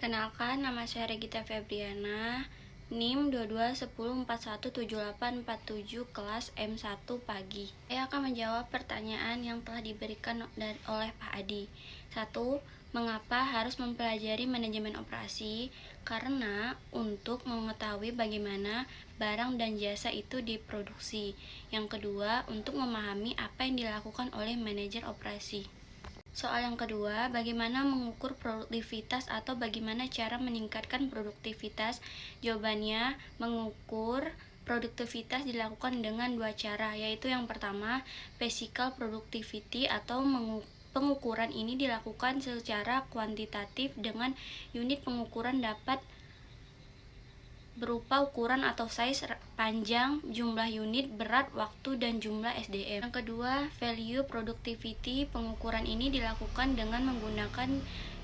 Perkenalkan, nama saya Regita Febriana, NIM 2210417847 kelas M1 pagi. Saya akan menjawab pertanyaan yang telah diberikan oleh Pak Adi. 1. Mengapa harus mempelajari manajemen operasi? Karena untuk mengetahui bagaimana barang dan jasa itu diproduksi. Yang kedua, untuk memahami apa yang dilakukan oleh manajer operasi. Soal yang kedua, bagaimana mengukur produktivitas atau bagaimana cara meningkatkan produktivitas? Jawabannya, mengukur produktivitas dilakukan dengan dua cara, yaitu yang pertama, physical productivity atau pengukuran ini dilakukan secara kuantitatif dengan unit pengukuran dapat berupa ukuran atau size, panjang, jumlah unit, berat, waktu, dan jumlah SDM. Yang kedua, value productivity. Pengukuran ini dilakukan dengan menggunakan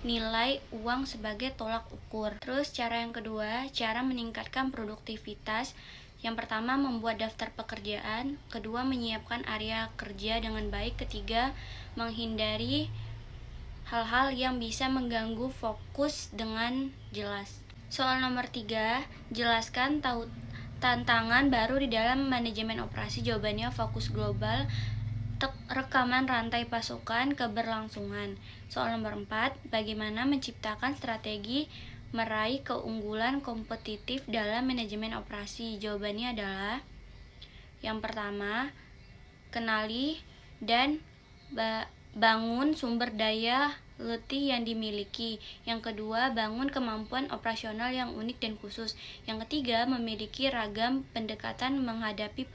nilai uang sebagai tolak ukur. Terus cara yang kedua, cara meningkatkan produktivitas. Yang pertama, membuat daftar pekerjaan. Kedua, menyiapkan area kerja dengan baik. Ketiga, menghindari hal-hal yang bisa mengganggu fokus dengan jelas. Soal nomor 3, jelaskan tantangan baru di dalam manajemen operasi. Jawabannya, fokus global, rekaman rantai pasokan, keberlangsungan. Soal nomor 4, bagaimana menciptakan strategi meraih keunggulan kompetitif dalam manajemen operasi. Jawabannya adalah yang pertama, kenali dan bangun sumber daya letih yang dimiliki. Yang kedua, bangun kemampuan operasional yang unik dan khusus. Yang ketiga, memiliki ragam pendekatan menghadapi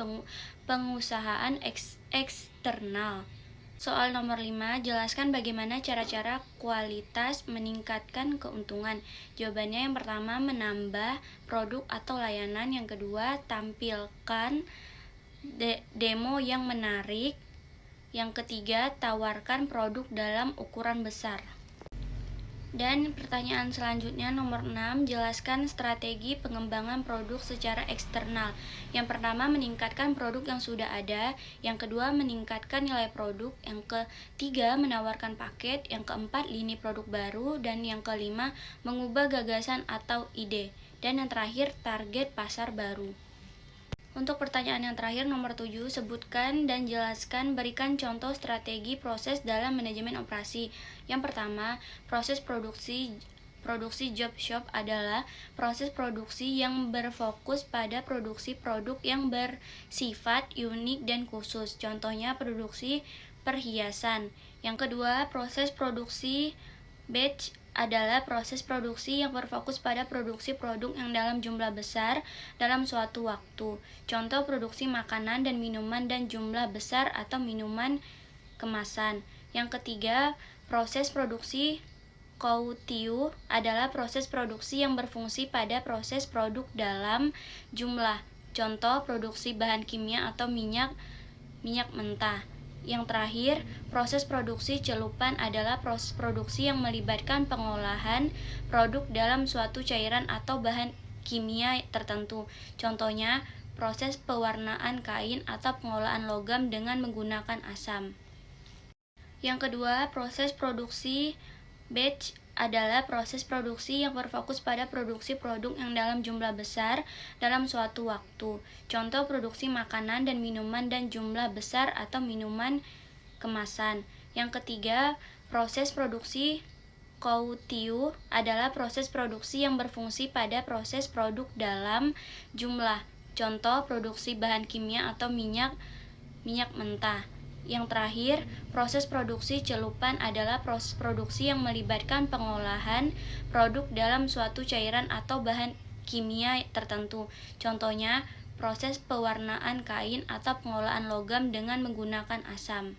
pengusahaan eksternal. Soal nomor 5, jelaskan bagaimana cara-cara kualitas meningkatkan keuntungan. Jawabannya yang pertama, menambah produk atau layanan. Yang kedua, tampilkan demo yang menarik. Yang ketiga, tawarkan produk dalam ukuran besar. Dan pertanyaan selanjutnya nomor 6, jelaskan strategi pengembangan produk secara eksternal. Yang pertama, meningkatkan produk yang sudah ada. Yang kedua, meningkatkan nilai produk. Yang ketiga, menawarkan paket. Yang keempat, lini produk baru. Dan yang kelima, mengubah gagasan atau ide. Dan yang terakhir, target pasar baru. Untuk pertanyaan yang terakhir nomor 7, sebutkan dan jelaskan, berikan contoh strategi proses dalam manajemen operasi. Yang pertama, proses produksi job shop adalah proses produksi yang berfokus pada produksi produk yang bersifat unik dan khusus. Contohnya produksi perhiasan. Yang kedua, proses produksi batch adalah proses produksi yang berfokus pada produksi produk yang dalam jumlah besar dalam suatu waktu. Contoh produksi makanan dan minuman dan jumlah besar atau minuman kemasan. Yang ketiga, proses produksi couture adalah proses produksi yang berfungsi pada proses produk dalam jumlah. Contoh produksi bahan kimia atau minyak mentah. Yang terakhir, proses produksi celupan adalah proses produksi yang melibatkan pengolahan produk dalam suatu cairan atau bahan kimia tertentu. Contohnya, proses pewarnaan kain atau pengolahan logam dengan menggunakan asam. Yang kedua, proses produksi batch adalah proses produksi yang berfokus pada produksi produk yang dalam jumlah besar dalam suatu waktu. Contoh produksi makanan dan minuman dan jumlah besar atau minuman kemasan. Yang ketiga, proses produksi couture adalah proses produksi yang berfungsi pada proses produk dalam jumlah. Contoh produksi bahan kimia atau minyak mentah. Yang terakhir, proses produksi celupan adalah proses produksi yang melibatkan pengolahan produk dalam suatu cairan atau bahan kimia tertentu. Contohnya, proses pewarnaan kain atau pengolahan logam dengan menggunakan asam.